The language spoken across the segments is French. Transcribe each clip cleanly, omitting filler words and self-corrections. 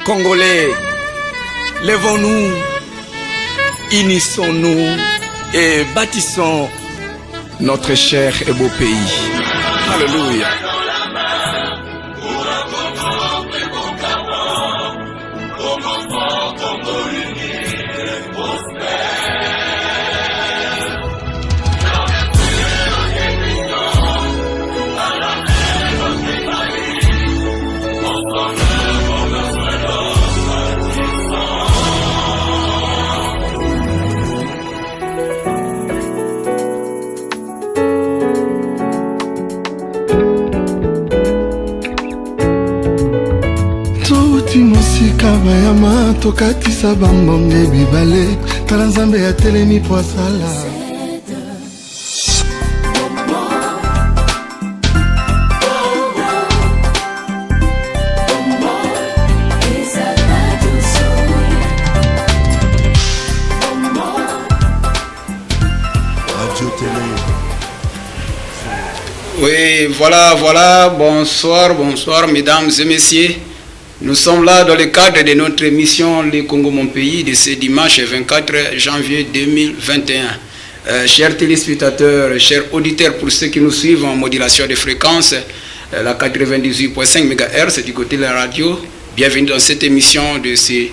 Congolais, lèvons-nous, unissons-nous et bâtissons notre cher et beau pays. Alléluia. Kabayama tokatisa bambonge bibale tala nzambe ya telemi po asala Radio Télé. Oui, voilà, bonsoir, mesdames et messieurs. Nous sommes là dans le cadre de notre émission Les Congo mon pays de ce dimanche 24 janvier 2021. Chers téléspectateurs, chers auditeurs, pour ceux qui nous suivent en modulation de fréquence, la 98.5 MHz du côté de la radio, bienvenue dans cette émission de ce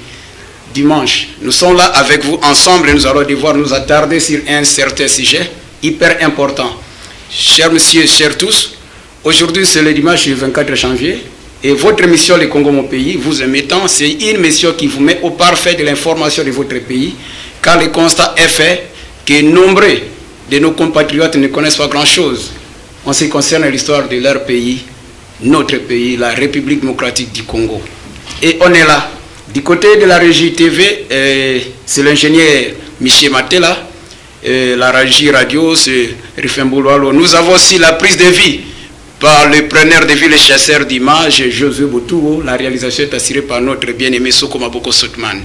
dimanche. Nous sommes là avec vous ensemble et nous allons devoir nous attarder sur un certain sujet hyper important. Chers messieurs, chers tous, aujourd'hui c'est le dimanche 24 janvier. Et votre émission Les Congo mon pays, vous émettant, c'est une mission qui vous met au parfait de l'information de votre pays, car le constat est fait que nombreux de nos compatriotes ne connaissent pas grand-chose en ce qui concerne l'histoire de leur pays, notre pays, la République démocratique du Congo. Et on est là. Du côté de la régie TV, c'est l'ingénieur Michel Matela, la régie radio, c'est Rifin Bouloualo. Nous avons aussi la prise de vie par le preneur de vie, le chasseur d'images, Josué Boutouo. La réalisation est assurée par notre bien-aimé Soko Maboko Sotman.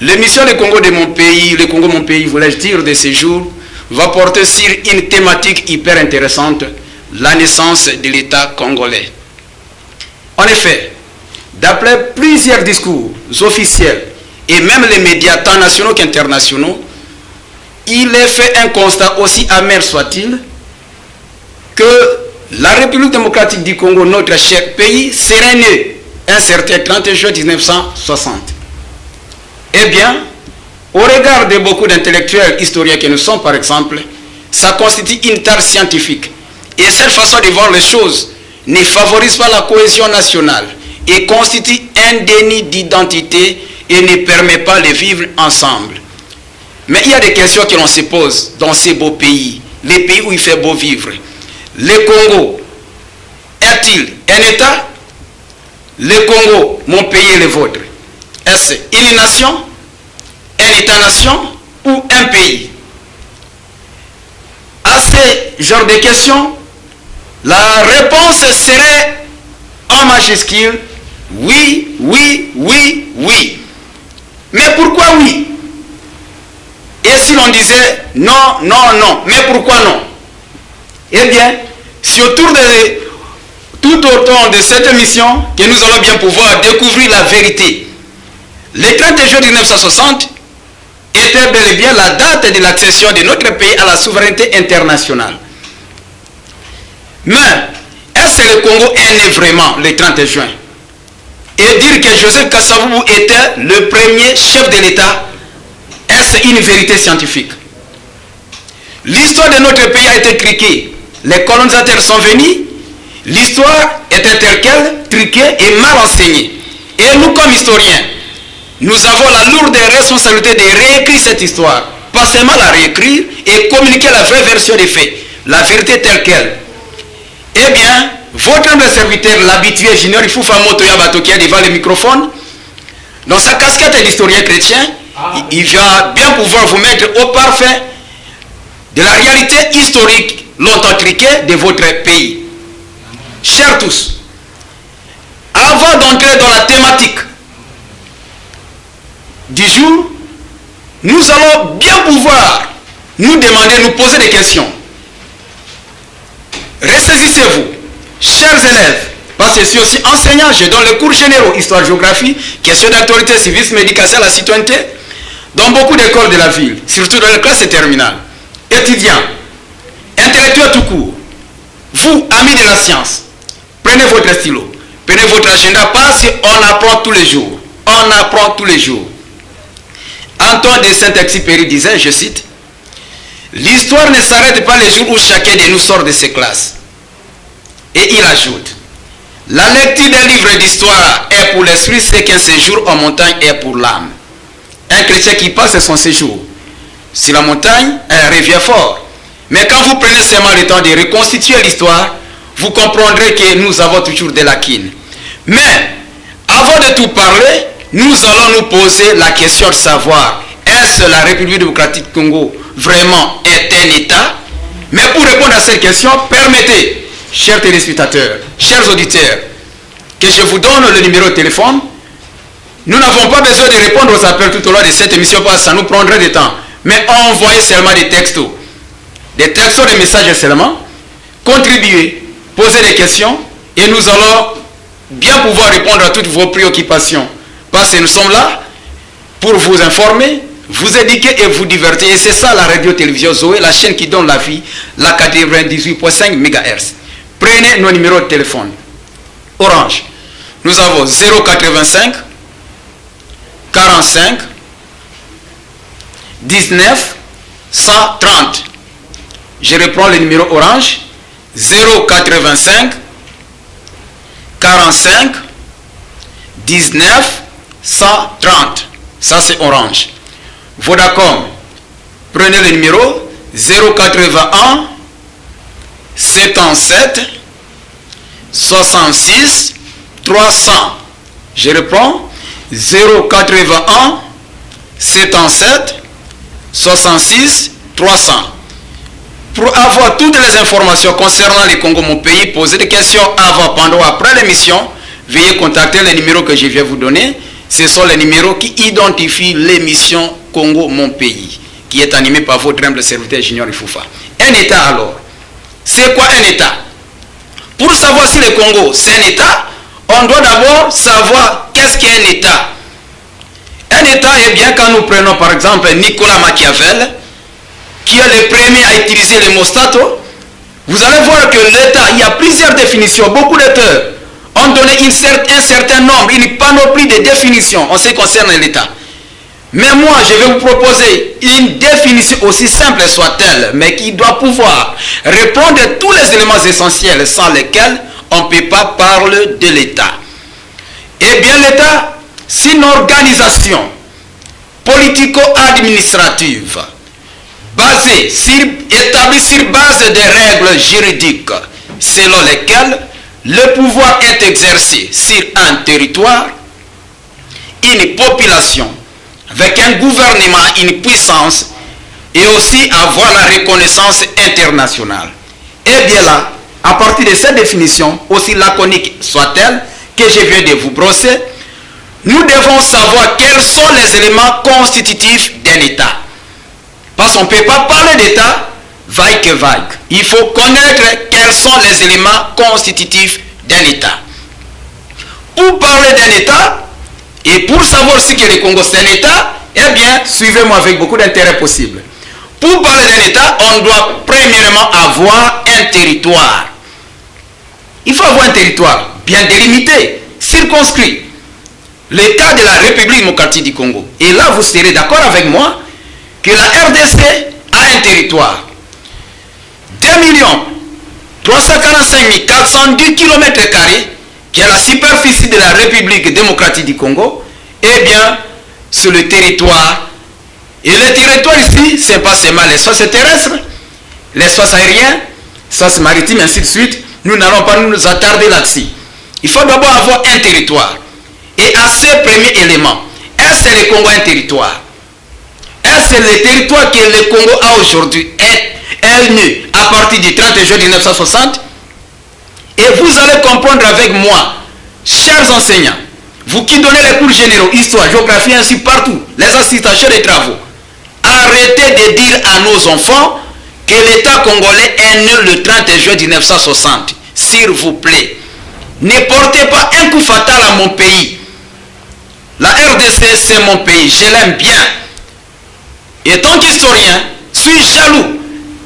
L'émission Le Congo de mon pays, Le Congo mon pays, voulais-je dire, de ces jours, va porter sur une thématique hyper intéressante, la naissance de l'État congolais. En effet, d'après plusieurs discours officiels et même les médias tant nationaux qu'internationaux, il est fait un constat aussi amer soit-il que la République démocratique du Congo, notre cher pays, serait née un certain 30 juin 1960. Eh bien, au regard de beaucoup d'intellectuels historiens que nous sommes, par exemple, ça constitue une tare scientifique. Et cette façon de voir les choses ne favorise pas la cohésion nationale et constitue un déni d'identité et ne permet pas de vivre ensemble. Mais il y a des questions que l'on se pose dans ces beaux pays, les pays où il fait beau vivre. Le Congo est-il un État? Le Congo, mon pays et le vôtre, est-ce une nation, un État-nation ou un pays? À ce genre de questions, la réponse serait en majuscule oui, oui, oui, oui. Mais pourquoi oui? Et si l'on disait non, non, non, mais pourquoi non? Eh bien, c'est tout autour de cette émission que nous allons bien pouvoir découvrir la vérité. Le 30 juin 1960 était bel et bien la date de l'accession de notre pays à la souveraineté internationale. Mais, est-ce que le Congo est né vraiment le 30 juin? Et dire que Joseph Kasavubu était le premier chef de l'État, est-ce une vérité scientifique? L'histoire de notre pays a été truquée. Les colonisateurs sont venus, l'histoire était telle qu'elle, truquée et mal enseignée. Et nous, comme historiens, nous avons la lourde responsabilité de réécrire cette histoire. Pas seulement la réécrire et communiquer la vraie version des faits, la vérité telle qu'elle. Eh bien, votre humble serviteur, l'habitué Junior Ifoufa Motoya Bato qui est devant le microphone, dans sa casquette d'historien chrétien, il va bien pouvoir vous mettre au parfait de la réalité historique longtemps truquée de votre pays. Chers tous, avant d'entrer dans la thématique du jour, nous allons bien pouvoir nous demander, nous poser des questions. Ressaisissez-vous, chers élèves, Parce que je suis aussi enseignant, je donne les cours généraux, histoire, géographie, questions d'actualité, civisme, éducation, la citoyenneté, dans beaucoup d'écoles de la ville, surtout dans les classes terminales. Étudiants, intellectuels tout court, vous, amis de la science, prenez votre stylo, prenez votre agenda, parce qu'on apprend tous les jours. On apprend tous les jours. Antoine de Saint-Exupéry disait, je cite, « L'histoire ne s'arrête pas le jour où chacun de nous sort de ses classes. » Et il ajoute, « La lecture d'un livre d'histoire est pour l'esprit ce qu'un séjour en montagne est pour l'âme. » Un chrétien qui passe son séjour sur la montagne, elle revient fort. Mais quand vous prenez seulement le temps de reconstituer l'histoire, vous comprendrez que nous avons toujours des lacunes. Mais, avant de tout parler, nous allons nous poser la question de savoir, est-ce la République démocratique du Congo vraiment est un État? Mais pour répondre à cette question, permettez, chers téléspectateurs, chers auditeurs, que je vous donne le numéro de téléphone. Nous n'avons pas besoin de répondre aux appels tout au long de cette émission parce que ça nous prendrait du temps. Mais envoyez seulement des textos. Des textos, des messages seulement. Contribuez, posez des questions et nous allons bien pouvoir répondre à toutes vos préoccupations. Parce que nous sommes là pour vous informer, vous éduquer et vous divertir. Et c'est ça la radio-télévision Zoé, la chaîne qui donne la vie, la 98.5 MHz. Prenez nos numéros de téléphone. Orange, nous avons 085 45 19 130. Je reprends le numéro Orange, 085 45 19 130. Ça c'est Orange. Vodacom, prenez le numéro 081 77 66 300. Je reprends 081 77 66 300. Pour avoir toutes les informations concernant le Congo, mon pays, posez des questions avant, pendant ou après l'émission, veuillez contacter les numéros que je viens vous donner. Ce sont les numéros qui identifient l'émission Congo, mon pays, qui est animée par votre humble serviteur Junior Ifoufa. Un État alors. C'est quoi un État? Pour savoir si le Congo c'est un État, on doit d'abord savoir qu'est-ce qu'est un État. Un État est bien quand nous prenons par exemple Nicolas Machiavel, qui est le premier à utiliser le mot Stato. Vous allez voir que l'État, il y a plusieurs définitions. Beaucoup d'auteurs ont donné un certain nombre, une panoplie de définitions en ce qui concerne l'État. Mais moi, je vais vous proposer une définition aussi simple soit-elle, mais qui doit pouvoir répondre à tous les éléments essentiels sans lesquels on ne peut pas parler de l'État. Eh bien, l'État, c'est une organisation politico-administrative établie sur base des règles juridiques selon lesquelles le pouvoir est exercé sur un territoire, une population, avec un gouvernement, une puissance, et aussi avoir la reconnaissance internationale. Et bien là, à partir de cette définition, aussi laconique soit-elle, que je viens de vous brosser, nous devons savoir quels sont les éléments constitutifs d'un État. Parce qu'on ne peut pas parler d'État vague que vague. Il faut connaître quels sont les éléments constitutifs d'un État. Pour parler d'un État, et pour savoir si que le Congo c'est un État, eh bien, suivez-moi avec beaucoup d'intérêt possible. Pour parler d'un État, on doit premièrement avoir un territoire. Il faut avoir un territoire bien délimité, circonscrit. Le cas de la République démocratique du Congo. Et là, vous serez d'accord avec moi que la RDC a un territoire. 2 345 410 km², qui est la superficie de la République démocratique du Congo, eh bien, sur le territoire. Et le territoire ici, ce n'est pas seulement l'espace terrestre, l'espace aérien, l'espace maritime, ainsi de suite. Nous n'allons pas nous attarder là-dessus. Il faut d'abord avoir un territoire. Et à ce premier élément, est-ce que le Congo a un territoire? Est-ce que le territoire que le Congo a aujourd'hui est né à partir du 30 juin 1960? Et vous allez comprendre avec moi, chers enseignants, vous qui donnez les cours généraux, histoire, géographie, ainsi partout, les assistants des travaux, arrêtez de dire à nos enfants que l'État congolais est né le 30 juin 1960. S'il vous plaît. ne portez pas un coup fatal à mon pays. La RDC, c'est mon pays, je l'aime bien. Et tant qu'historien, suis jaloux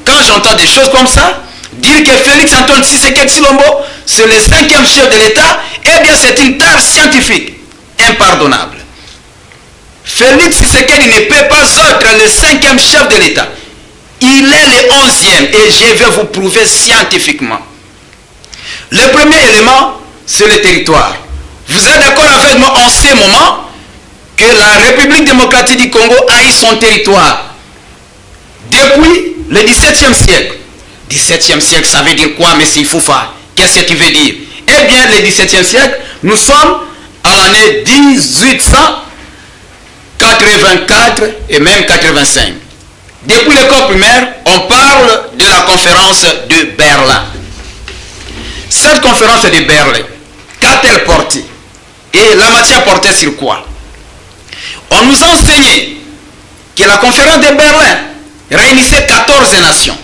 quand j'entends des choses comme ça, dire que Félix Antoine Tshisekedi Tshilombo, c'est le 5e chef de l'État, eh bien c'est une tare scientifique impardonnable. Félix Tshisekedi ne peut pas être le 5e chef de l'État. Il est le 11e et je vais vous prouver scientifiquement. Le premier élément, c'est le territoire. Vous êtes d'accord avec moi en ce moment que la République démocratique du Congo a eu son territoire depuis le 17e siècle. 17e siècle, ça veut dire quoi, M. Ifoufa? Qu'est-ce que tu veux dire? Eh bien, le 17e siècle, nous sommes à l'année 1884 et même 85. Depuis l'école primaire, on parle de la conférence de Berlin. Cette conférence de Berlin, qu'a-t-elle porté? Et la matière portait sur quoi? On nous a enseigné que la conférence de Berlin réunissait 14 nations.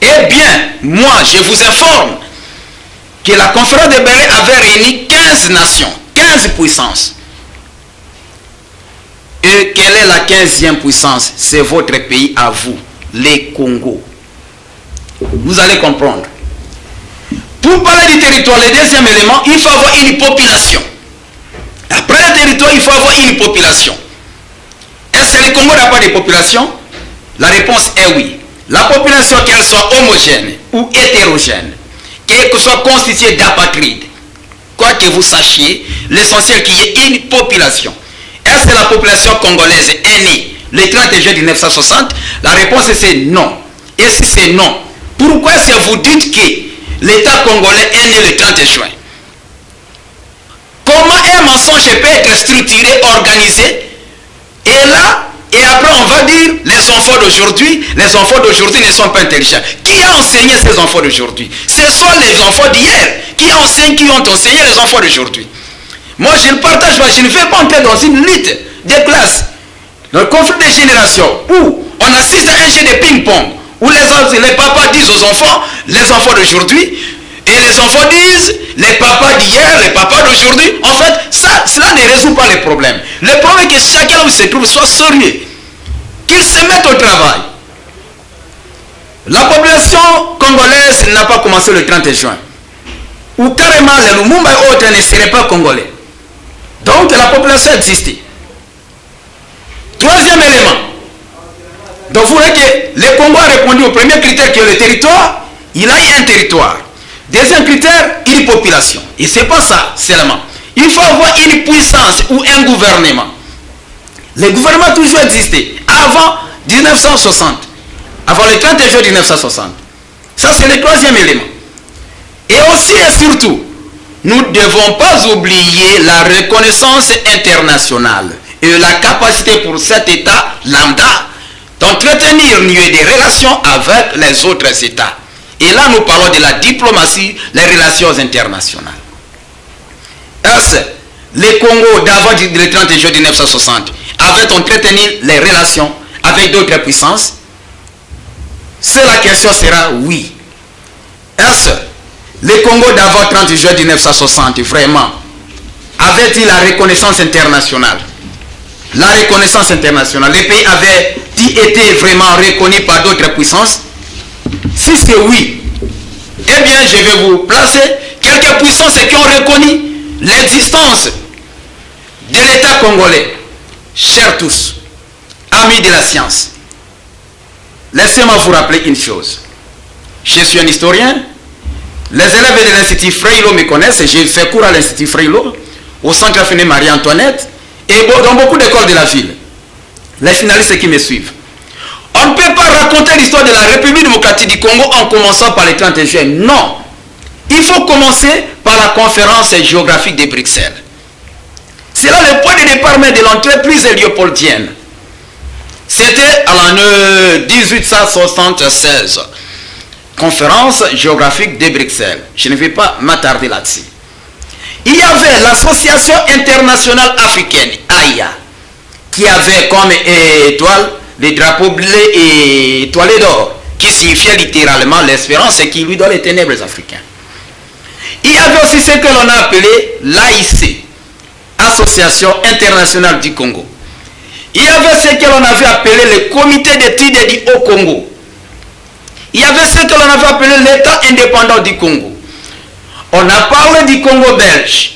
Eh bien, moi, je vous informe que la conférence de Berlin avait réuni 15 nations, 15 puissances. Et quelle est la 15e puissance? C'est votre pays à vous, les Congo. Vous allez comprendre. Pour parler du territoire, le deuxième élément, il faut avoir une population. Après le territoire, il faut avoir une population. Est-ce que le Congo n'a pas de population? La réponse est oui. La population, qu'elle soit homogène ou hétérogène, qu'elle soit constituée d'apatrides, quoi que vous sachiez, l'essentiel qu'il y ait une population. Est-ce que la population congolaise est née le 30 juin 1960? La réponse c'est non. Et si c'est non, pourquoi est-ce que vous dites que l'État congolais est né le 30 juin? Comment un mensonge peut être structuré, organisé, et là, et après on va dire, les enfants d'aujourd'hui ne sont pas intelligents. Qui a enseigné ces enfants d'aujourd'hui? Ce sont les enfants d'hier qui ont enseigné les enfants d'aujourd'hui. Moi je le partage, je ne vais pas entrer dans une lutte de classe, dans le conflit de génération, où on assiste à un jeu de ping-pong, où les papas disent aux enfants, les enfants d'aujourd'hui, et les enfants disent, les papas d'hier, les papas d'aujourd'hui. En fait, cela ne résout pas les problèmes. Le problème est que chacun où il se trouve soit sérieux, qu'il se mette au travail. La population congolaise n'a pas commencé le 30 juin, ou carrément les Lumumba et autres ne seraient pas congolais. Donc la population existait. Troisième élément. Donc vous voyez que le Congo a répondu au premier critère qui est le territoire. Il a eu un territoire. Deuxième critère, une population. Et c'est pas ça seulement. Il faut avoir une puissance ou un gouvernement. Le gouvernement a toujours existé. Avant 1960. Avant le 30 juin 1960. Ça c'est le troisième élément. Et aussi et surtout, nous ne devons pas oublier la reconnaissance internationale et la capacité pour cet État lambda d'entretenir des relations avec les autres États. Et là, nous parlons de la diplomatie, les relations internationales. Est-ce le Congo d'avant le 30 juin 1960 avait entretenu les relations avec d'autres puissances? C'est la question sera oui. Est-ce le Congo d'avant 30 juin 1960 vraiment avait-il la reconnaissance internationale? La reconnaissance internationale, les pays avaient-ils été vraiment reconnus par d'autres puissances? Si c'est oui, eh bien je vais vous placer quelques puissances qui ont reconnu l'existence de l'État congolais. Chers tous, amis de la science, laissez-moi vous rappeler une chose. Je suis un historien. Les élèves de l'Institut Freilo me connaissent. J'ai fait cours à l'Institut Freilo, au Centre Affiné Marie-Antoinette, et dans beaucoup d'écoles de la ville. Les finalistes qui me suivent. On ne peut pas raconter l'histoire de la République démocratique du Congo en commençant par le 30 juin. Non. Il faut commencer par la conférence géographique de Bruxelles. C'est là le point de départ de l'entreprise léopoldienne. C'était à l'année 1876. Conférence géographique de Bruxelles. Je ne vais pas m'attarder là-dessus. Il y avait l'Association internationale africaine, AIA, qui avait comme étoile les drapeaux bleus et étoilés d'or, qui signifiait littéralement l'espérance et qui lui donne les ténèbres africains. Il y avait aussi ce que l'on a appelé l'AIC, Association internationale du Congo. Il y avait ce que l'on avait appelé le comité d'études du Haut-Congo. Il y avait ce que l'on avait appelé l'État indépendant du Congo. On a parlé du Congo belge.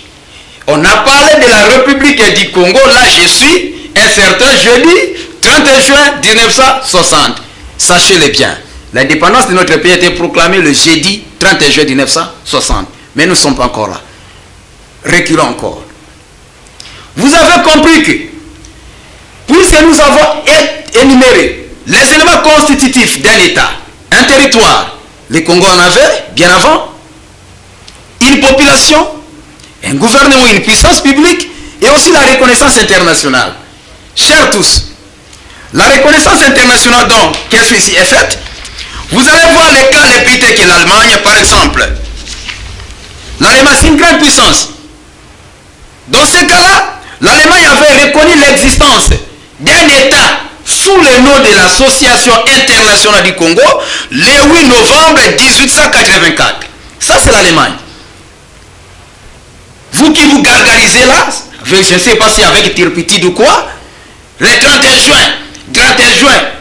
On a parlé de la République du Congo. Là, je suis un certain jeudi 30 juin 1960. Sachez-le bien. L'indépendance de notre pays a été proclamée le jeudi 30 juin 1960. Mais nous ne sommes pas encore là. Reculons encore. Vous avez compris que, puisque nous avons énuméré les éléments constitutifs d'un État, un territoire, le Congo en avait bien avant, une population, un gouvernement, une puissance publique, et aussi la reconnaissance internationale. Chers tous, la reconnaissance internationale, donc, qu'est-ce qui est faite? Vous allez voir les cas les plus tels que l'Allemagne, par exemple. L'Allemagne, c'est une grande puissance. Dans ce cas-là, l'Allemagne avait reconnu l'existence d'un État sous le nom de l'Association internationale du Congo le 8 novembre 1884. Ça, c'est l'Allemagne. Vous qui vous gargarisez là, je ne sais pas si avec turpitude ou quoi, le 31 juin,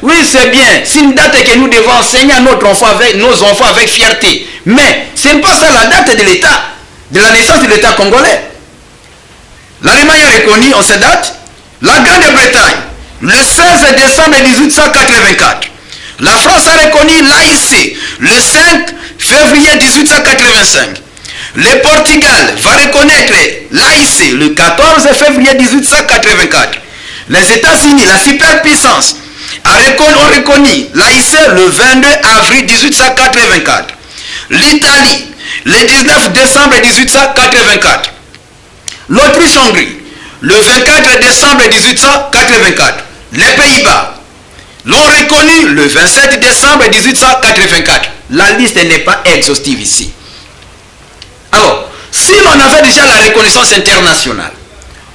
oui c'est bien, c'est une date que nous devons enseigner à nos enfants avec fierté. Mais ce n'est pas ça la date de l'État, de la naissance de l'État congolais. L'Allemagne a reconnu en cette date, la Grande-Bretagne, le 16 décembre 1884. La France a reconnu l'AIC, le 5 février 1885. Le Portugal va reconnaître l'AIC le 14 février 1884. Les États-Unis, la superpuissance, ont reconnu l'AIC le 22 avril 1884. L'Italie, le 19 décembre 1884. L'Autriche-Hongrie, le 24 décembre 1884. Les Pays-Bas l'ont reconnu le 27 décembre 1884. La liste n'est pas exhaustive ici. Alors, si l'on avait déjà la reconnaissance internationale,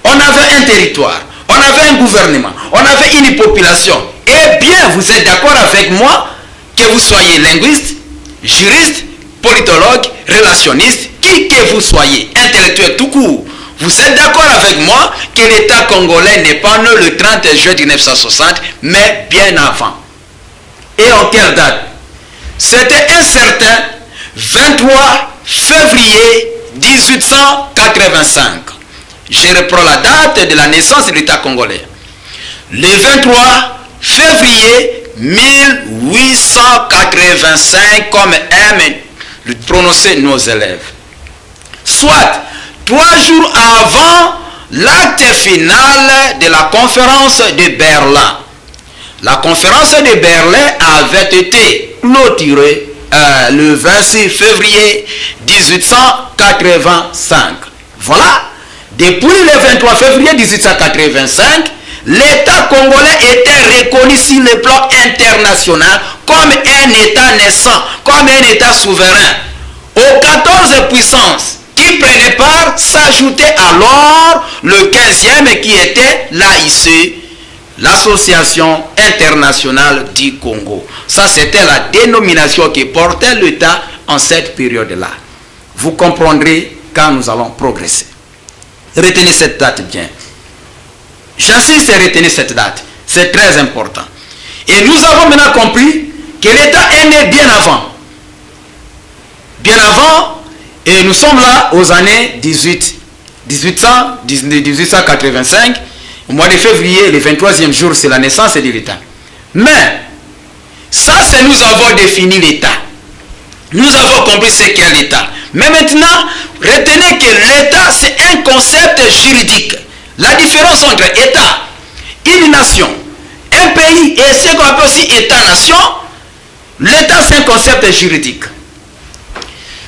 on avait un territoire, on avait un gouvernement, on avait une population, eh bien, vous êtes d'accord avec moi que vous soyez linguiste, juriste, politologue, relationniste, qui que vous soyez, intellectuel tout court, vous êtes d'accord avec moi que l'État congolais n'est pas né le 30 juin 1960, mais bien avant. Et en quelle date? C'était un certain 23 février 1885. Je reprends la date de la naissance de l'État congolais. Le 23 février 1885, comme aiment le prononcer nos élèves. Soit 3 jours avant l'acte final de la conférence de Berlin. La conférence de Berlin avait été clôturée le 26 février 1885. Voilà. Depuis le 23 février 1885, l'État congolais était reconnu sur le plan international comme un État naissant, comme un État souverain. Aux 14 puissances qui prenaient part, s'ajoutait alors le 15e qui était l'AIC, l'Association internationale du Congo. Ça, c'était la dénomination qui portait l'État en cette période-là. Vous comprendrez quand nous allons progresser. Retenez cette date bien. J'insiste à retenir cette date. C'est très important. Et nous avons maintenant compris que l'État est né bien avant. Bien avant, et nous sommes là aux années 1885. Au mois de février, le 23e jour, c'est la naissance de l'État. Mais, ça, c'est nous avons défini l'État. Nous avons compris ce qu'est l'État. Mais maintenant, retenez que l'État, c'est un concept juridique. La différence entre État, une nation, un pays et ce qu'on appelle aussi État-nation, l'État, c'est un concept juridique.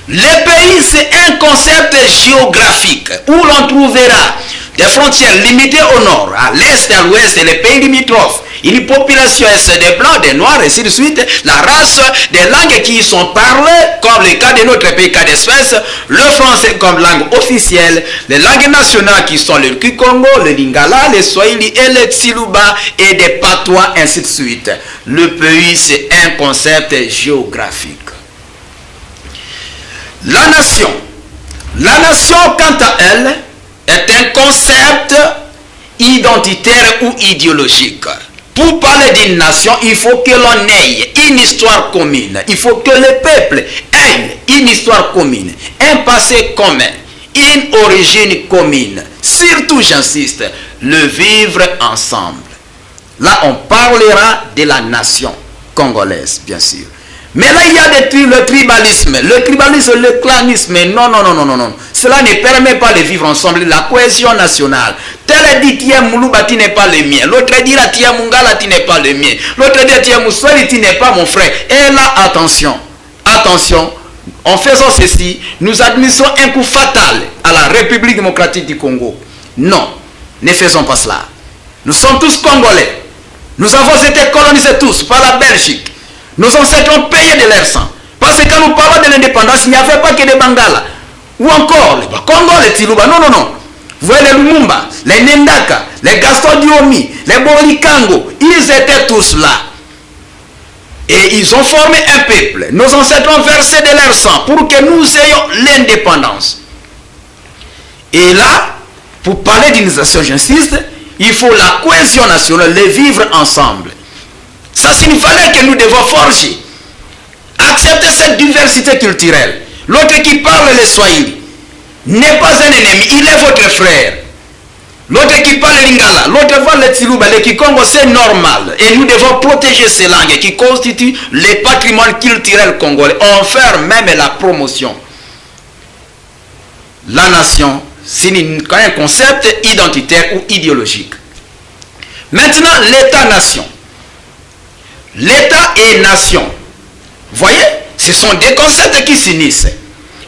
Le pays, c'est un concept géographique où l'on trouvera des frontières limitées au nord, à l'est, à l'ouest, et les pays limitrophes. Une population est des blancs, des noirs, et ainsi de suite. La race, des langues qui y sont parlées, comme le cas de notre pays, cas d'espèce, le français comme langue officielle, les langues nationales qui sont le Kikongo, le Lingala, le Swahili et le Tsiluba, et des patois, ainsi de suite. Le pays, c'est un concept géographique. La nation La nation, quant à elle, est un concept identitaire ou idéologique. Pour parler d'une nation, il faut que l'on ait une histoire commune. Il faut que le peuple ait une histoire commune, un passé commun, une origine commune. Surtout, j'insiste, le vivre ensemble. Là, on parlera de la nation congolaise, bien sûr. Mais là, il y a le tribalisme, le clanisme. Non. Cela ne permet pas de vivre ensemble, la cohésion nationale. Tel dit Tia Moulouba, tu n'es pas le mien. L'autre dit la Tia Mungala, tu n'es pas le mien. L'autre dit Tia Moussoli, tu n'es pas mon frère. Et là, attention, en faisant ceci, nous administrons un coup fatal à la République démocratique du Congo. Non, ne faisons pas cela. Nous sommes tous Congolais. Nous avons été colonisés tous par la Belgique. Nos ancêtres ont payé de leur sang. Parce que quand nous parlons de l'indépendance, il n'y avait pas que des Bangala. Ou encore les Congo, les Tiluba. Non. Vous voyez les Lumumba, les Nendaka, les Gaston Diomi, les Borikango. Ils étaient tous là. Et ils ont formé un peuple. Nos ancêtres ont versé de leur sang pour que nous ayons l'indépendance. Et là, pour parler d'unification, j'insiste, il faut la cohésion nationale, les vivre ensemble. Ça signifie que nous devons forger, accepter cette diversité culturelle. L'autre qui parle le Swahili n'est pas un ennemi, il est votre frère. L'autre qui parle Lingala, l'autre parle le Tsiluba, le Kikongo, c'est normal. Et nous devons protéger ces langues qui constituent le patrimoine culturel congolais. On fait même la promotion. La nation, c'est un concept identitaire ou idéologique. Maintenant, l'État-nation. L'État et nation. Voyez, ce sont des concepts qui s'unissent.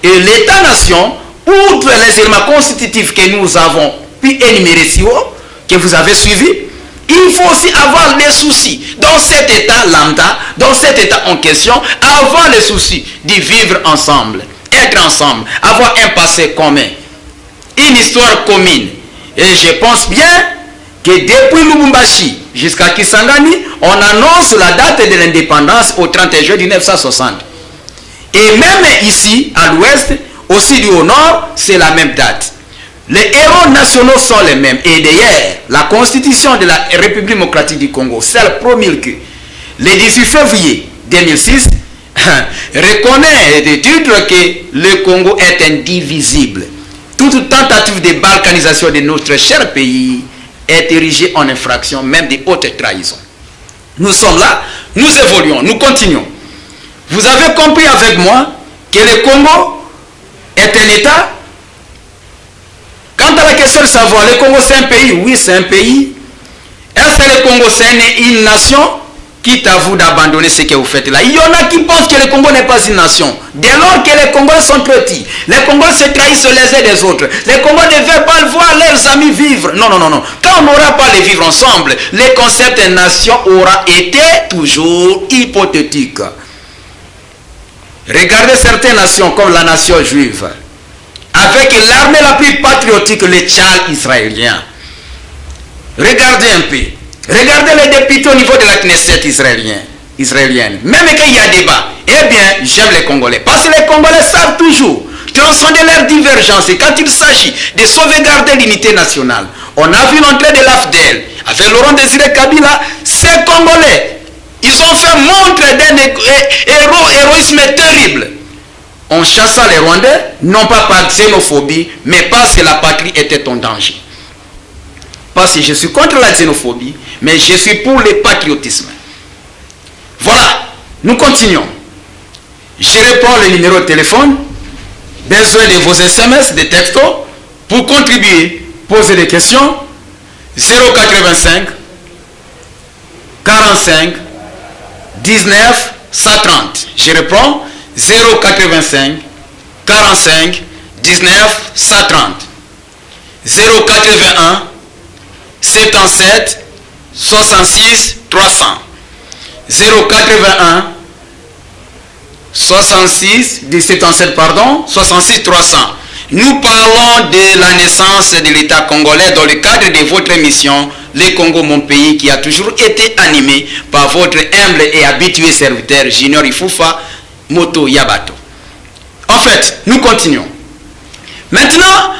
Et l'État-nation, outre les éléments constitutifs que nous avons pu énumérer si haut, que vous avez suivi, il faut aussi avoir des soucis. Dans cet État lambda, dans cet État en question, avoir les soucis de vivre ensemble, être ensemble, avoir un passé commun, une histoire commune. Et je pense bien que depuis Lubumbashi jusqu'à Kisangani, on annonce la date de l'indépendance au 31 juin 1960. Et même ici, à l'ouest, aussi du au nord, c'est la même date. Les héros nationaux sont les mêmes. Et d'ailleurs, la constitution de la République démocratique du Congo, celle promulguée le 18 février 2006, reconnaît de titre que le Congo est indivisible. Toute tentative de balkanisation de notre cher pays est érigée en infraction, même de haute trahison. Nous sommes là, nous évoluons, nous continuons. Vous avez compris avec moi que le Congo est un État. Quant à la question de savoir, le Congo c'est un pays? Oui, c'est un pays. Est-ce que le Congo c'est une nation? Quitte à vous d'abandonner ce que vous faites là. Il y en a qui pensent que le Congo n'est pas une nation. Dès lors que les Congolais sont petits, les Congolais se trahissent les uns des autres. Les Congolais ne veulent pas voir leurs amis vivre. Non. Quand on n'aura pas les vivre ensemble, le concept de nation aura été toujours hypothétique. Regardez certaines nations comme la nation juive, avec l'armée la plus patriotique, le Tchad israélien. Regardez un peu. Regardez les députés au niveau de la Knesset israélienne. Même qu'il y a débat, eh bien, j'aime les Congolais. Parce que les Congolais savent toujours transcender leurs divergences quand il s'agit de sauvegarder l'unité nationale. On a vu l'entrée de l'AFDEL avec Laurent Désiré Kabila. Ces Congolais, ils ont fait montre d'un héroïsme terrible. On chassa les Rwandais, non pas par xénophobie, mais parce que la patrie était en danger. Parce que je suis contre la xénophobie, mais je suis pour le patriotisme. Voilà, nous continuons. Je réponds le numéro de téléphone. Besoin de vos SMS, des textos, pour contribuer, poser des questions. 085 45 19 130. Je réponds 085 45 19 130. 081 77 66 300. 081 66 77 pardon 66 300. Nous parlons de la naissance de l'État congolais dans le cadre de votre émission Le Congo mon pays, qui a toujours été animé par votre humble et habitué serviteur Junior Ifufa Moto Yabato. En fait, nous continuons. Maintenant,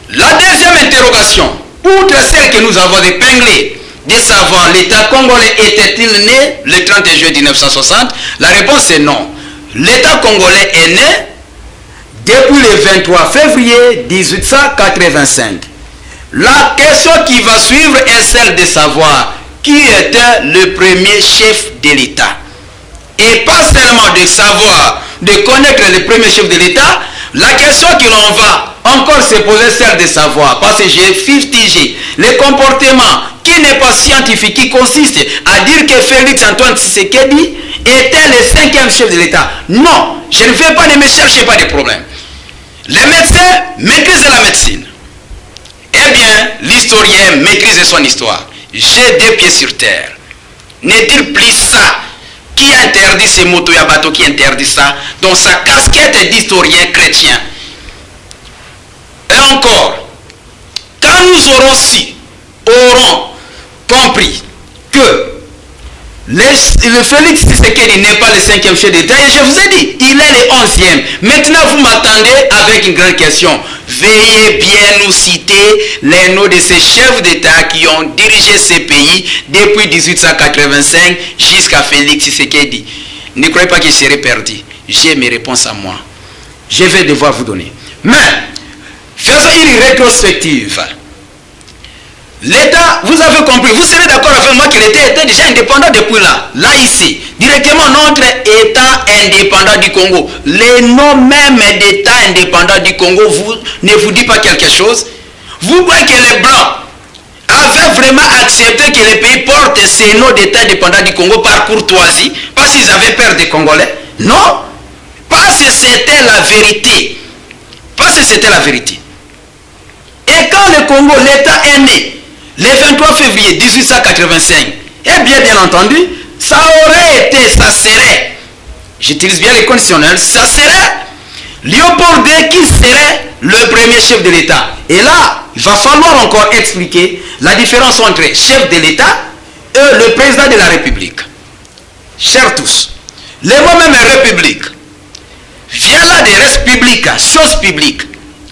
la deuxième interrogation, outre celle que nous avons épinglée, de savoir l'État congolais était-il né le 30 juillet 1960, la réponse est non. L'État congolais est né depuis le 23 février 1885. La question qui va suivre est celle de savoir qui était le premier chef de l'État. Et pas seulement de savoir, de connaître le premier chef de l'État, la question que l'on va encore se poser, celle de savoir, parce que j'ai fustigé le comportement qui n'est pas scientifique, qui consiste à dire que Félix Antoine Tshisekedi était le 5e chef de l'État. Non, je ne veux pas, ne me chercher pas de problème. Les médecins maîtrisent la médecine. Eh bien, l'historien maîtrise son histoire. J'ai 2 pieds sur terre. N'est-il plus ça qui interdit ces motos Yabato, qui interdit ça dans sa casquette d'historien chrétien? Et encore, quand nous aurons compris que le Félix Tshisekedi n'est pas le 5e chef d'État, et je vous ai dit, il est le 11e. Maintenant, vous m'attendez avec une grande question. Veuillez bien nous citer les noms de ces chefs d'État qui ont dirigé ces pays depuis 1885 jusqu'à Félix Tshisekedi. Ne croyez pas que je serai perdu. J'ai mes réponses à moi. Je vais devoir vous donner. Mais, faisons une rétrospective. L'État, vous avez compris, vous serez d'accord avec moi que l'État était déjà indépendant depuis là. Là, ici, directement notre État indépendant du Congo. Les noms même d'État indépendant du Congo ne vous dit pas quelque chose. Vous croyez que les Blancs avaient vraiment accepté que les pays portent ces noms d'État indépendant du Congo par courtoisie, parce qu'ils avaient peur des Congolais? Non, parce que c'était la vérité. Parce que c'était la vérité. Et quand le Congo, l'État est né, le 23 février 1885, eh bien entendu, ça serait, j'utilise bien les conditionnels, ça serait Léopold II qui serait le premier chef de l'État. Et là, il va falloir encore expliquer la différence entre chef de l'État et le président de la République. Chers tous, le mot même République vient là de res publica, chose publique.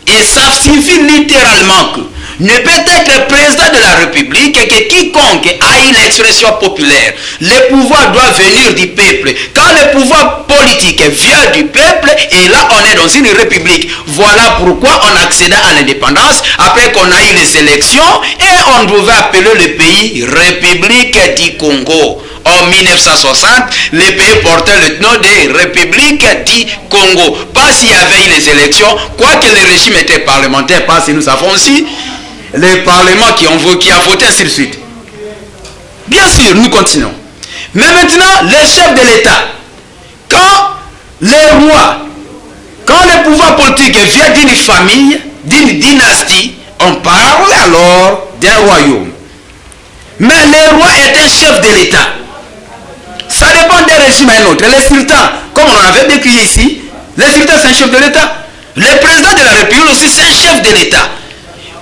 Et ça signifie littéralement que ne peut être président de la République que quiconque a une expression populaire. Le pouvoir doit venir du peuple. Quand le pouvoir politique vient du peuple, et là on est dans une république. Voilà pourquoi on accéda à l'indépendance après qu'on a eu les élections et on devait appeler le pays République du Congo. En 1960, le pays portait le nom de République du Congo. Pas s'il y avait eu les élections, quoique le régime était parlementaire, parce que nous savons aussi le Parlement qui a voté ainsi de suite. Bien sûr, nous continuons. Mais maintenant, les chefs de l'État, quand les rois, quand le pouvoir politique vient d'une famille, d'une dynastie, on parle alors d'un royaume. Mais le roi est un chef de l'État. Ça dépend d'un régime à un autre. Les sultans, comme on en avait décrit ici, les sultans c'est un chef de l'État. Le président de la République aussi c'est un chef de l'État.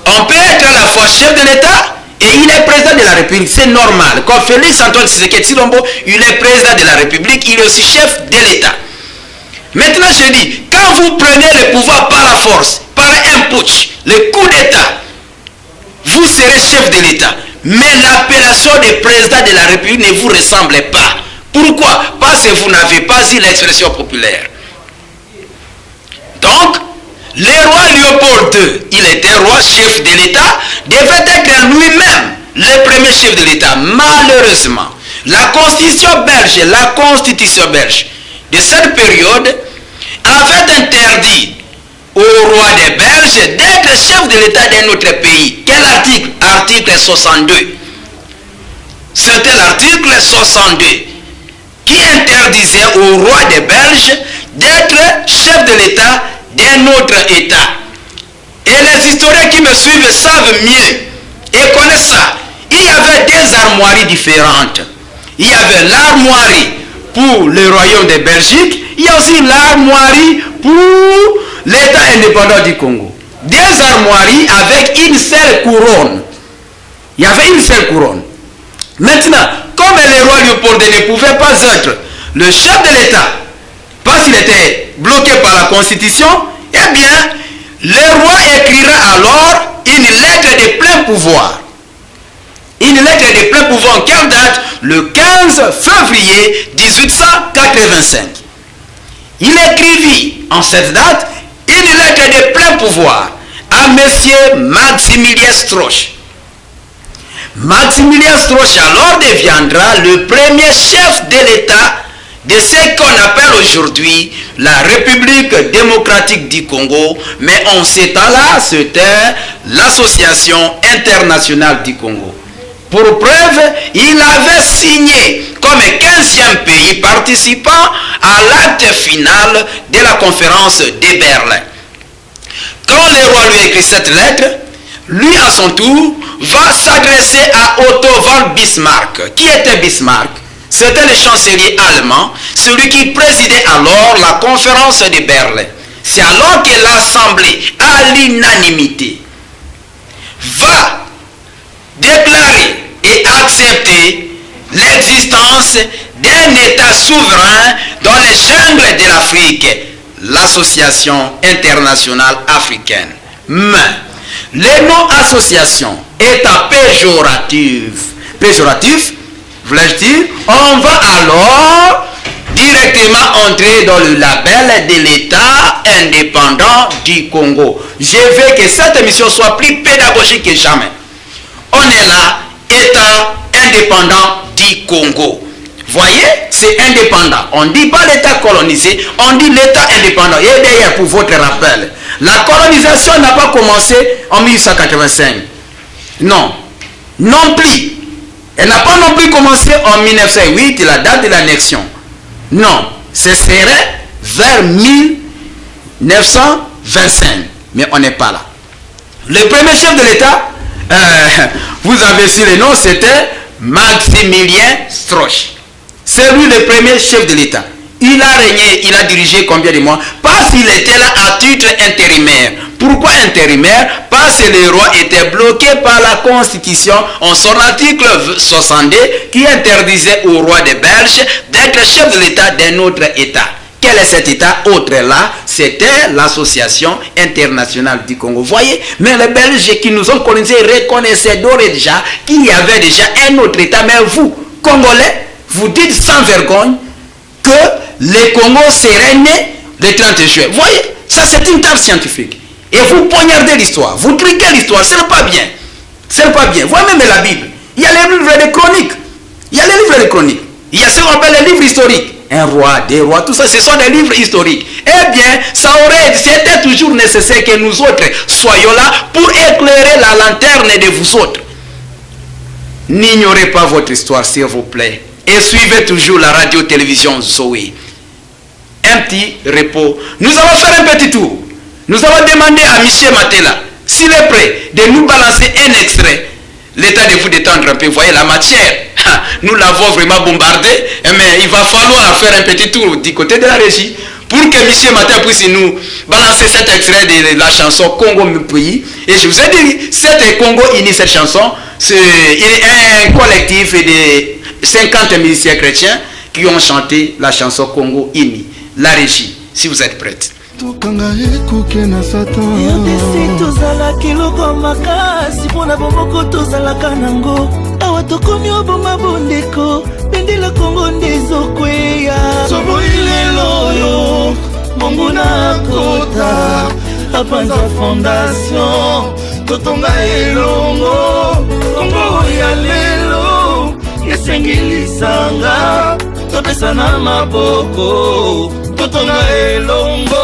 On peut être à la fois chef de l'État et il est président de la République. C'est normal. Comme Félix Antoine Tshisekedi Tshilombo, il est président de la République, il est aussi chef de l'État. Maintenant je dis, quand vous prenez le pouvoir par la force, par un putsch, le coup d'État, vous serez chef de l'État. Mais l'appellation de président de la République ne vous ressemble pas. Pourquoi? Parce que vous n'avez pas eu l'expression populaire. Donc, le roi Léopold II, il était roi, chef de l'État, devait être lui-même le premier chef de l'État. Malheureusement, la constitution belge de cette période avait interdit au roi des Belges d'être chef de l'État d'un autre pays. Quel article? Article 62. C'était l'article 62 qui interdisait au roi des Belges d'être chef de l'État d'un autre État. Et les historiens qui me suivent savent mieux et connaissent ça. Il y avait deux armoiries différentes. Il y avait l'armoirie pour le royaume de Belgique, il y a aussi l'armoirie pour l'État indépendant du Congo. Deux armoiries avec une seule couronne. Il y avait une seule couronne. Maintenant, comme le roi Léopold ne pouvait pas être le chef de l'État, parce qu'il était bloqué par la Constitution, eh bien, Le roi écrira alors une lettre de plein pouvoir. Une lettre de plein pouvoir en quelle date? Le 15 février 1885. Il écrivit en cette date une lettre de plein pouvoir à monsieur Maximilien Strauch. Maximilien Strauch alors deviendra le premier chef de l'État de ce qu'on appelle aujourd'hui la République démocratique du Congo, mais en ce temps-là, c'était l'Association internationale du Congo. Pour preuve, il avait signé comme 15e pays participant à l'acte final de la conférence de Berlin. Quand le roi lui écrit cette lettre, lui à son tour va s'adresser à Otto von Bismarck. Qui était Bismarck? C'était le chancelier allemand, celui qui présidait alors la conférence de Berlin. C'est alors que l'Assemblée, à l'unanimité, va déclarer et accepter l'existence d'un État souverain dans les jungles de l'Afrique, l'Association internationale africaine. Mais le nom association est péjoratif, voulais-je dire, on va alors directement entrer dans le label de l'État indépendant du Congo. Je veux que cette émission soit plus pédagogique que jamais. On est là, État indépendant du Congo. Voyez, c'est indépendant. On ne dit pas l'État colonisé, on dit l'État indépendant. Et d'ailleurs, pour votre rappel, la colonisation n'a pas commencé en 1885. Non. Non plus. Elle n'a pas non plus commencé en 1908, la date de l'annexion. Non. Ce serait vers 1925. Mais on n'est pas là. Le premier chef de l'État, vous avez su le nom, c'était Maximilien Strauch. C'est lui le premier chef de l'État. Il a régné, il a dirigé combien de mois? Parce qu'il était là à titre intérimaire. Pourquoi intérimaire? Parce que le roi était bloqué par la Constitution en son article 62 qui interdisait au roi des Belges d'être chef de l'État d'un autre État. Quel est cet État autre là? C'était l'Association internationale du Congo. Vous voyez? Mais les Belges qui nous ont colonisés reconnaissaient d'ores et déjà qu'il y avait déjà un autre État. Mais vous, Congolais, vous dites sans vergogne que le Congo serait né le 30 juin. Vous voyez? Ça c'est une table scientifique. Et vous poignardez l'histoire, vous truquez l'histoire, ce n'est pas bien. Ce n'est pas bien. Voyez même la Bible. Il y a les livres de chroniques. Il y a les livres de chroniques. Il y a ce qu'on appelle les livres historiques. Un roi, des rois, tout ça, ce sont des livres historiques. Eh bien, c'était toujours nécessaire que nous autres soyons là pour éclairer la lanterne de vous autres. N'ignorez pas votre histoire, s'il vous plaît. Et suivez toujours la radio-télévision Zoé. Un petit repos. Nous allons faire un petit tour. Nous allons demander à M. Matela, s'il est prêt, de nous balancer un extrait. L'état de vous détendre un peu. Vous voyez la matière. Nous l'avons vraiment bombardé. Mais il va falloir faire un petit tour du côté de la régie pour que M. Matela puisse nous balancer cet extrait de la chanson Congo mon pays. Et je vous ai dit, cette Congo Uni, cette chanson, il est un collectif de 50 musiciens chrétiens qui ont chanté la chanson Congo Uni. La régie, si vous êtes prête. tokanga ekuke na satan yopesi tozalaki loko makasi mpona bomoko tozalaka nango awa tokomi oboma bondeko bendela kongo nde ezokweya soboilelo oyo monguna kota apanza fondation totonga elongo kongo ya lelo esengilisanga topesa na maboko totonga elongo.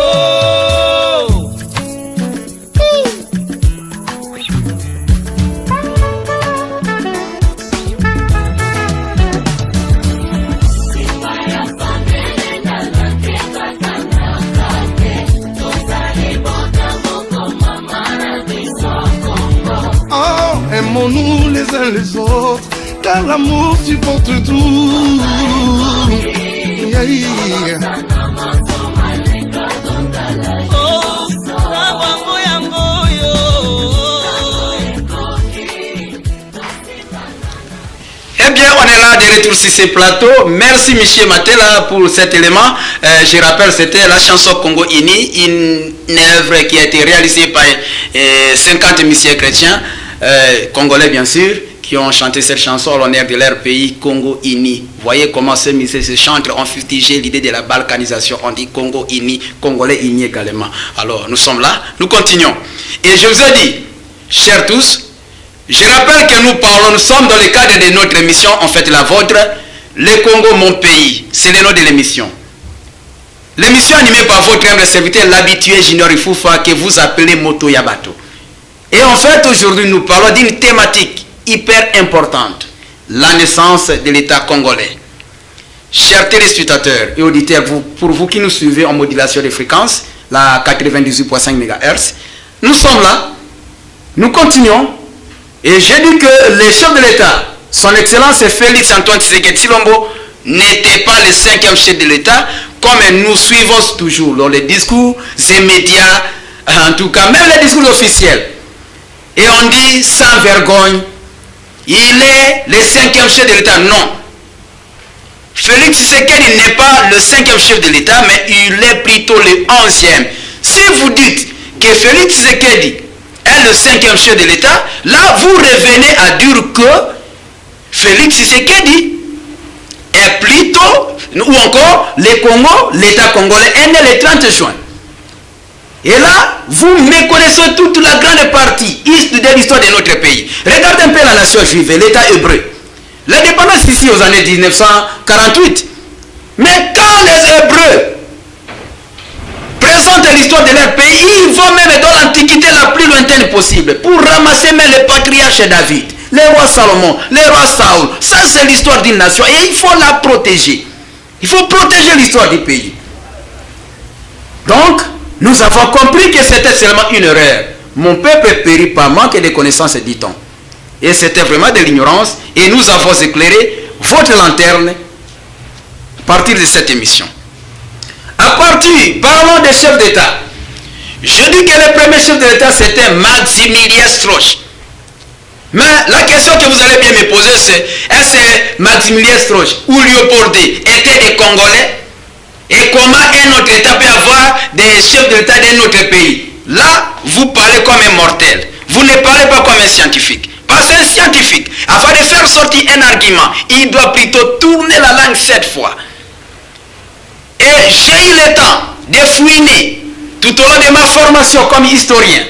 Aimons-nous les uns les autres, car l'amour supporte tout. Yeah, yeah. Eh bien, on est là de retour sur ces plateaux. Merci Michel Matela pour cet élément. Je rappelle, c'était la chanson Congo Ini, une œuvre qui a été réalisée par 50 musiciens chrétiens, congolais bien sûr, qui ont chanté cette chanson en l'honneur de leur pays, Congo Ini. Voyez comment ces musiciens se chantent, ont fustigé l'idée de la balkanisation. On dit Congo Ini, Congolais Ini également. Alors, nous sommes là, nous continuons. Et je vous ai dit, chers tous, je rappelle que nous sommes dans le cadre de notre émission, en fait la vôtre, le Congo, mon pays. C'est le nom de l'émission. L'émission animée par votre humble serviteur, l'habitué Junior Ifoufa, que vous appelez Moto Yabato. Et en fait, aujourd'hui, nous parlons d'une thématique hyper importante, la naissance de l'État congolais. Chers téléspectateurs et auditeurs, pour vous qui nous suivez en modulation de fréquence, la 98.5 MHz, nous sommes là, nous continuons, et j'ai dit que le chef de l'État, son Excellence Félix Antoine Tshisekedi Tshilombo, n'était pas le 5e chef de l'État, comme nous suivons toujours dans les discours et médias, en tout cas, même les discours officiels. Et on dit sans vergogne, il est le 5e chef de l'État. Non. Félix Tshisekedi n'est pas le 5e chef de l'État, mais il est plutôt le 11e. Si vous dites que Félix Tshisekedi est le 5e chef de l'État, là vous revenez à dire que Félix Tshisekedi est plutôt, ou encore le Congo, l'État congolais est né le 30 juin. Et là, vous méconnaissez toute la grande partie de l'histoire de notre pays. Regardez un peu la nation juive, l'État hébreu. L'indépendance ici aux années 1948. Mais quand les Hébreux présentent l'histoire de leur pays, ils vont même dans l'Antiquité la plus lointaine possible pour ramasser même les patriarches David, les rois Salomon, les rois Saoul. Ça, c'est l'histoire d'une nation et il faut la protéger. Il faut protéger l'histoire du pays. Donc, nous avons compris que c'était seulement une erreur. Mon peuple périt par manque de connaissances, dit-on. Et c'était vraiment de l'ignorance. Et nous avons éclairé votre lanterne à partir de cette émission. Parlons des chefs d'État. Je dis que le premier chef de l'État, c'était Maximilien Stroch. Mais la question que vous allez bien me poser, c'est est-ce que Maximilien Stroch ou Léopold étaient des Congolais? Et comment un autre État peut avoir des chefs de l'État d'un autre pays? Là, vous parlez comme un mortel. Vous ne parlez pas comme un scientifique. Parce qu'un scientifique, afin de faire sortir un argument, il doit plutôt tourner la langue 7 fois. Et j'ai eu le temps de fouiner tout au long de ma formation comme historien.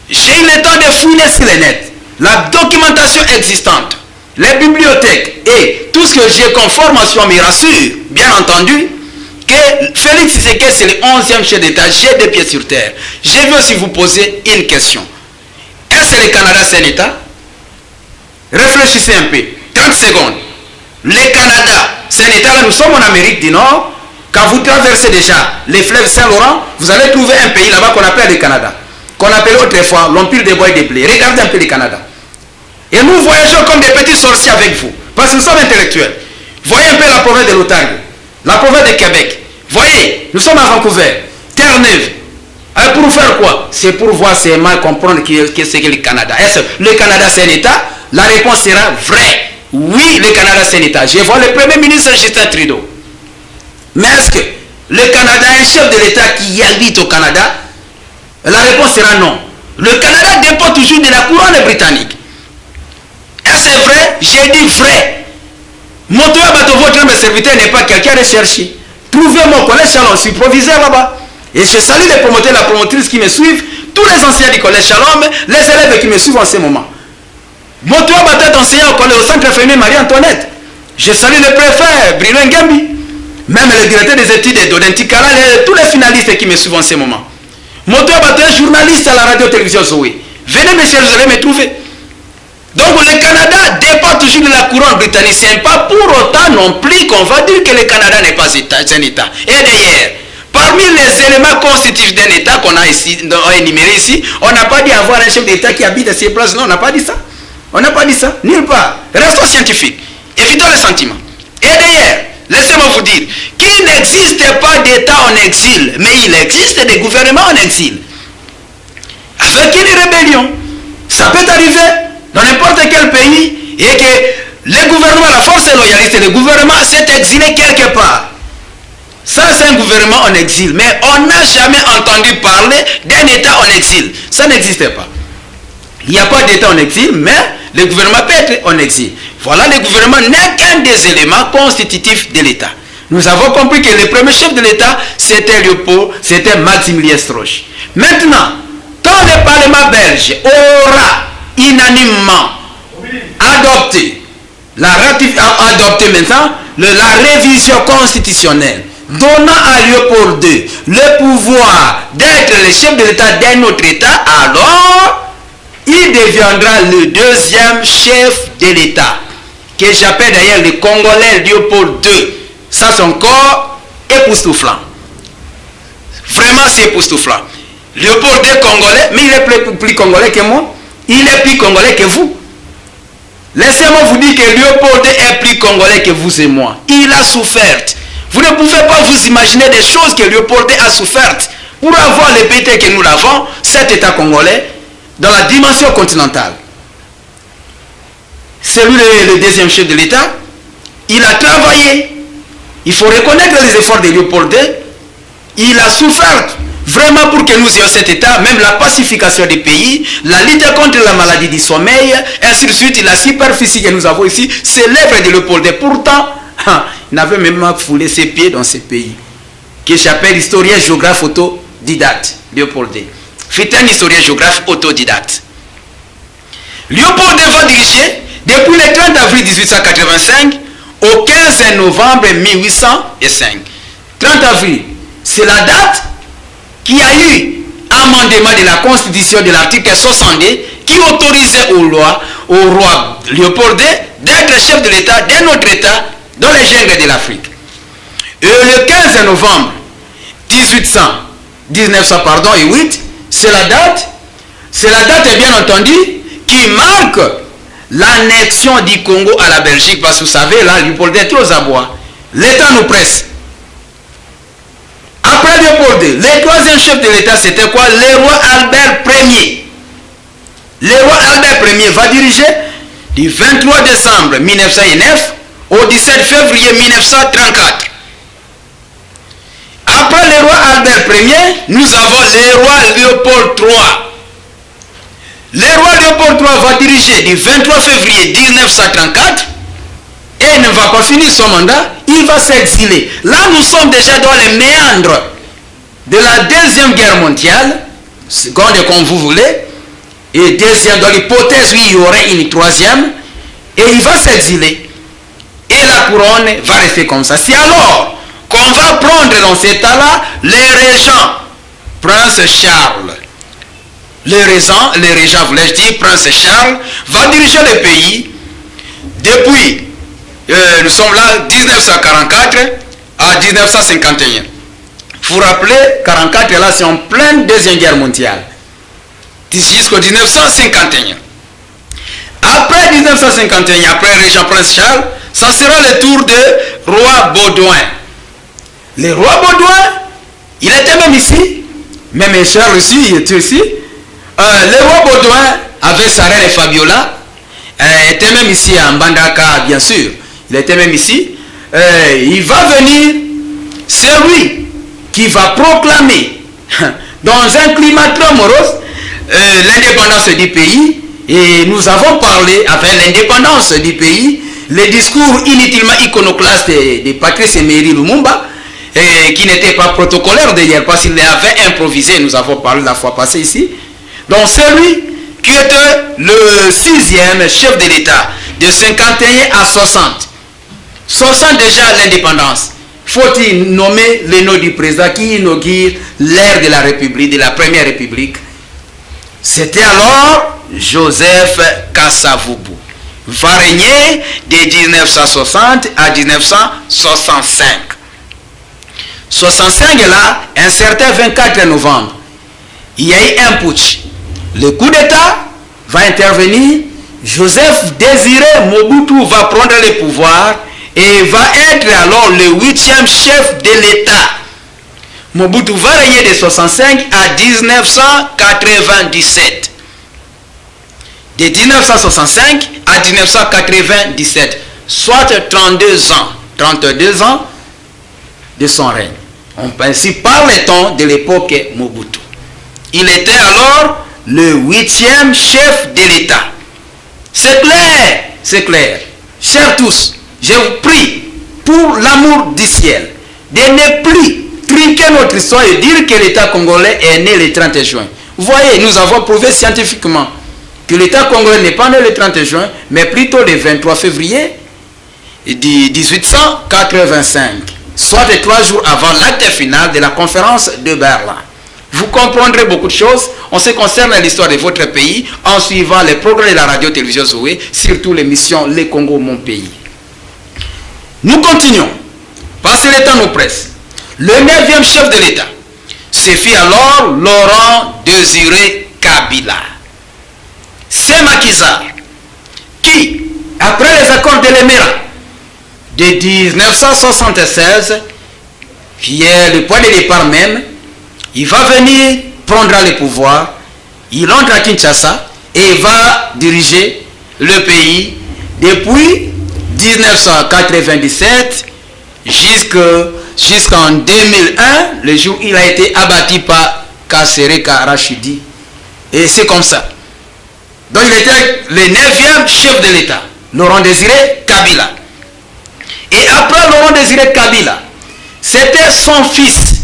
J'ai eu le temps de fouiner sur le net la documentation existante, les bibliothèques et tout ce que j'ai comme formation me rassure, bien entendu, que Félix Tshisekedi c'est le 11e chef d'État. J'ai des pieds sur terre. Je veux aussi vous poser une question. Est-ce que le Canada c'est un État? Réfléchissez un peu. 30 secondes. Le Canada c'est un État. Là, nous sommes en Amérique du Nord. Quand vous traversez déjà les fleuves Saint-Laurent, vous allez trouver un pays là-bas qu'on appelle le Canada. Qu'on appelait autrefois l'Empire des bois et des blés. Regardez un peu le Canada. Et nous voyageons comme des petits sorciers avec vous. Parce que nous sommes intellectuels. Voyez un peu la province de l'Ontario. La province de Québec. Voyez, nous sommes à Vancouver. Terre-Neuve. Alors pour faire quoi? C'est pour voir, c'est mal comprendre qu'est-ce que le Canada. Est-ce que le Canada c'est un État? La réponse sera vraie. Oui, le Canada c'est un État. Je vois le Premier ministre Justin Trudeau. Mais est-ce que le Canada est un chef de l'État qui habite au Canada? La réponse sera non. Le Canada dépend toujours de la couronne britannique. Est-ce vrai? J'ai dit vrai. Moto Yabato, votre humble serviteur, n'est pas quelqu'un à rechercher. Trouvez mon collège Shalom, je suis proviseur là-bas. Et je salue les promoteurs et la promotrice qui me suivent, tous les anciens du collège Shalom, les élèves qui me suivent en ce moment. Moto Yabato est enseignant au collège au centre infirmier Marie-Antoinette. Je salue le préfet Bruno Ngambi, même le directeur des études d'Odenti Kala, tous les finalistes qui me suivent en ce moment. Moto Yabato est journaliste à la radio-télévision Zoé. Venez mes chers, vous allez me trouver. Donc le Canada dépend toujours de la couronne britannique. Ce n'est pas pour autant non plus qu'on va dire que le Canada n'est pas un État. Et d'ailleurs, parmi les éléments constitutifs d'un État qu'on a ici, énuméré ici, on n'a pas dit avoir un chef d'État qui habite à ces places. Non, on n'a pas dit ça. On n'a pas dit ça, nulle part. Restons scientifiques. Évitons les sentiments. Et d'ailleurs, laissez-moi vous dire qu'il n'existe pas d'État en exil, mais il existe des gouvernements en exil. Avec une rébellion, ça peut arriver dans n'importe quel pays et que le gouvernement, la force loyaliste, le gouvernement s'est exilé quelque part. Ça, c'est un gouvernement en exil. Mais on n'a jamais entendu parler d'un État en exil. Ça n'existait pas. Il n'y a pas d'État en exil, mais le gouvernement peut être en exil. Voilà, le gouvernement n'est qu'un des éléments constitutifs de l'État. Nous avons compris que le premier chef de l'État, c'était Léopold, c'était Maximilien Strauch. Maintenant, quand le Parlement belge aura unanimement adopté maintenant la révision constitutionnelle donnant à Léopold II le pouvoir d'être le chef de l'État d'un autre État, alors il deviendra le deuxième chef de l'État, que j'appelle d'ailleurs le Congolais Léopold II. Ça, c'est encore époustouflant. Vraiment, c'est époustouflant. Léopold II Congolais, mais il est plus Congolais que moi. Il est plus Congolais que vous. Laissez-moi vous dire que Léopold est plus Congolais que vous et moi. Il a souffert. Vous ne pouvez pas vous imaginer des choses que Léopold a souffert pour avoir le pays que nous l'avons, cet État congolais, dans la dimension continentale. C'est lui le deuxième chef de l'État. Il a travaillé. Il faut reconnaître les efforts de Léopold. Il a souffert vraiment pour que nous ayons cet État, même la pacification des pays, la lutte contre la maladie du sommeil, ainsi de suite. La superficie que nous avons ici, c'est l'œuvre de Léopold. Pourtant, il n'avait même pas foulé ses pieds dans ces pays, que j'appelle historien géographe autodidacte. Léopold. C'est un historien géographe autodidacte. Léopold va diriger depuis le 30 avril 1885 au 15 novembre 1805. 30 avril, c'est la date qui a eu amendement de la constitution de l'article 62 qui autorisait au roi Léopold d'être chef de l'État d'un autre État dans les jungles de l'Afrique. Et le 15 novembre 1908, c'est la date bien entendu qui marque l'annexion du Congo à la Belgique, parce que vous savez, là, Léopold est aux abois. L'État nous presse. Après Léopold, le troisième chef de l'État, c'était quoi? Le roi Albert Ier. Le roi Albert Ier va diriger du 23 décembre 1909 au 17 février 1934. Après le roi Albert Ier, nous avons le roi Léopold III. Le roi Léopold III va diriger du 23 février 1934 et il ne va pas finir son mandat, il va s'exiler. Là, nous sommes déjà dans les méandres de la Deuxième Guerre mondiale, seconde comme vous voulez, et deuxième, dans l'hypothèse où il y aurait une troisième, et il va s'exiler. Et la couronne va rester comme ça. C'est alors qu'on va prendre dans cet état-là les régents, Prince Charles. Les régents, voulais-je dire, Prince Charles, va diriger le pays depuis, nous sommes là, 1944 à 1951. Vous vous rappelez, 1944, là, c'est en pleine Deuxième Guerre mondiale. Jusqu'en 1951. Après 1951, après le régent Prince Charles, ça sera le tour de roi Baudouin. Le roi Baudouin, il était même ici, même Charles aussi, il était ici. Le roi Baudouin, avec sa reine Fabiola, était même ici à Mbandaka, bien sûr. Il était même ici. Il va venir, c'est lui qui va proclamer, dans un climat très morose, l'indépendance du pays. Et nous avons parlé, avec l'indépendance du pays, les discours inutilement iconoclastes de Patrice Emery Lumumba, qui n'était pas protocolaire d'ailleurs, parce qu'il avait improvisé, nous avons parlé la fois passée ici. Donc celui qui était le 6e chef de l'État, de 51 à 60. 60 déjà l'indépendance. Faut-il nommer le nom du président qui inaugure l'ère de la République, de la Première République? C'était alors Joseph Kasavubu. Va régner de 1960 à 1965. 65 là, un certain 24 novembre, il y a eu un putsch. Le coup d'État va intervenir. Joseph Désiré Mobutu va prendre le pouvoir et va être alors le 8e chef de l'État. Mobutu va régner de 65 à 1997. de 1965 à 1997, soit 32 ans de son règne. On principe par le temps de l'époque Mobutu. Il était alors le 8e chef de l'État. C'est clair. Chers tous, je vous prie, pour l'amour du ciel, de ne plus trinquer notre histoire et dire que l'État congolais est né le 30 juin. Vous voyez, nous avons prouvé scientifiquement que l'État congolais n'est pas né le 30 juin, mais plutôt le 23 février 1885, soit 3 jours avant l'acte final de la conférence de Berlin. Vous comprendrez beaucoup de choses en ce qui concerne l'histoire de votre pays en suivant les programmes de la radio-télévision Zoé, surtout l'émission Les Congo, mon pays. Nous continuons, parce que le temps nous presse. Le 9e chef de l'État, ce fut alors Laurent Désiré Kabila. C'est Macky Sall qui, après les accords de l'Émera de 1976, qui est le point de départ même, il va venir prendre le pouvoir, il entre à Kinshasa et va diriger le pays depuis 1997 jusqu'en 2001, le jour où il a été abattu par Kasereka Rachidi. Et c'est comme ça. Donc il était le 9e chef de l'État, Laurent Désiré Kabila. Et après Laurent Désiré Kabila, c'était son fils,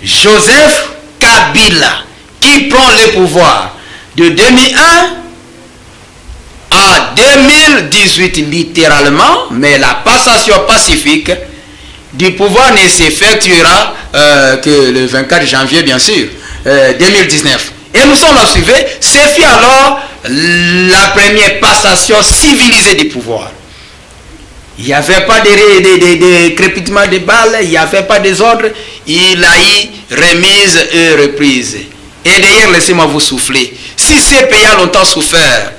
Joseph Kabila, qui prend le pouvoir de 2001 à 2018 littéralement, mais la passation pacifique du pouvoir ne s'effectuera que le 24 janvier, bien sûr, 2019. Et nous sommes suivis, c'est fait alors la première passation civilisée du pouvoir. Il n'y avait pas de crépitement de balles, il n'y avait pas de désordre, il a eu remise et reprise. Et d'ailleurs, laissez-moi vous souffler, si ces pays ont longtemps souffert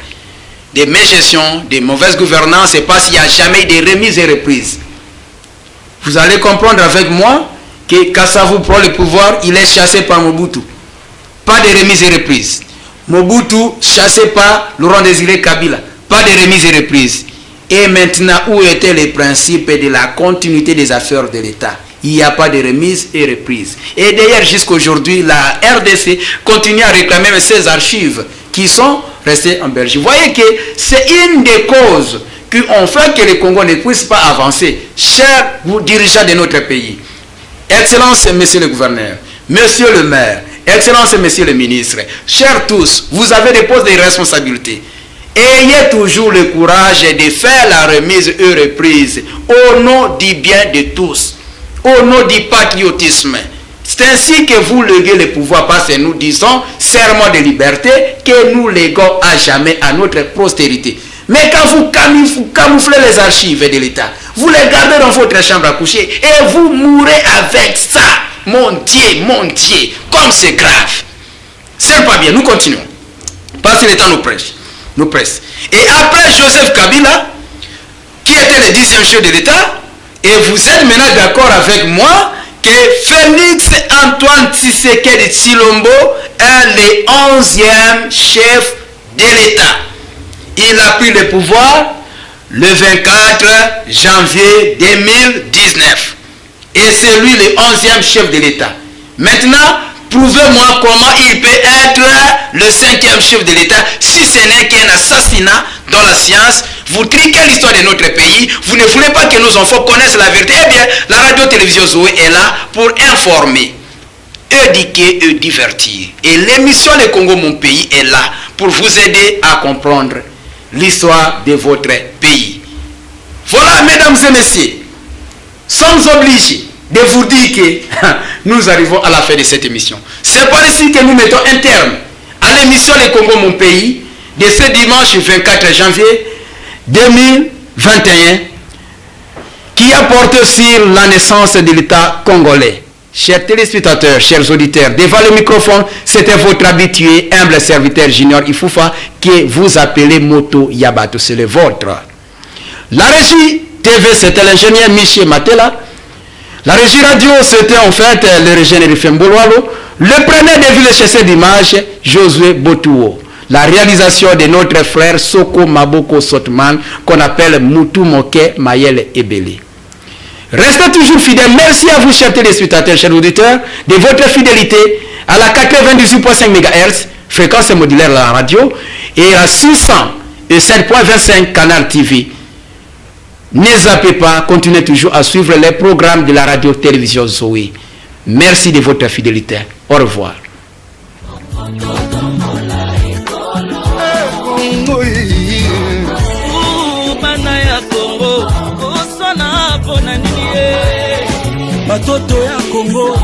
de mégestion, de mauvaise gouvernance, c'est parce qu'il n'y a jamais eu de remise et reprise. Vous allez comprendre avec moi que Kasavu prend le pouvoir, il est chassé par Mobutu. Pas de remise et reprise. Mobutu chassé par Laurent Désiré Kabila. Pas de remise et reprise. Et maintenant, où était le principe de la continuité des affaires de l'État? Il n'y a pas de remise et reprise. Et d'ailleurs, jusqu'à aujourd'hui, la RDC continue à réclamer ces archives qui sont restées en Belgique. Vous voyez que c'est une des causes qui ont fait que le Congo ne puisse pas avancer. Chers dirigeants de notre pays, Excellence, Monsieur le gouverneur, Monsieur le maire, Excellence, Monsieur le ministre, chers tous, vous avez des postes de responsabilité. Ayez toujours le courage de faire la remise et reprise au nom du bien de tous, au nom du patriotisme. C'est ainsi que vous léguez le pouvoir parce que nous disons serment de liberté que nous léguons à jamais à notre postérité. Mais quand vous camouflez les archives de l'État, vous les gardez dans votre chambre à coucher et vous mourrez avec ça. Mon Dieu, comme c'est grave. C'est pas bien, nous continuons. Parce que l'État nous presse. Et après Joseph Kabila, qui était le 10e chef de l'État, et vous êtes maintenant d'accord avec moi que Félix Antoine Tshisekedi Tshilombo est le 11e chef de l'État. Il a pris le pouvoir le 24 janvier 2019. Et c'est lui le 11e chef de l'État. Maintenant, prouvez-moi comment il peut être le 5e chef de l'État si ce n'est qu'un assassinat dans la science. Vous triquez l'histoire de notre pays. Vous ne voulez pas que nos enfants connaissent la vérité. Eh bien, la radio-télévision Zoé est là pour informer, éduquer et divertir. Et l'émission Le Congo, mon pays est là pour vous aider à comprendre l'histoire de votre pays. Voilà, mesdames et messieurs, sommes obligés de vous dire que nous arrivons à la fin de cette émission. C'est par ici que nous mettons un terme à l'émission Le Congo, mon pays, de ce dimanche 24 janvier 2021, qui a porté sur la naissance de l'État congolais. Chers téléspectateurs, chers auditeurs, devant le microphone, c'était votre habitué, humble serviteur Junior Ifoufa, que vous appelez Moto Yabato, c'est le vôtre. La régie TV, c'était l'ingénieur Michel Matela. La régie radio, c'était en fait le régionnaire FM Bolwalo. Le preneur de ville chassé d'image, Josué Botuo. la réalisation de notre frère Soko Maboko Sotman, qu'on appelle Moutou Moke Mayele Ebele. Restez toujours fidèles. Merci à vous, chers téléspectateurs, chers auditeurs, de votre fidélité à la 98.5 MHz, fréquence modulaire de la radio, et à 607.25 Canal TV. Ne zappez pas, continuez toujours à suivre les programmes de la radio-télévision Zoé. Merci de votre fidélité. Au revoir. Batoto ya Congo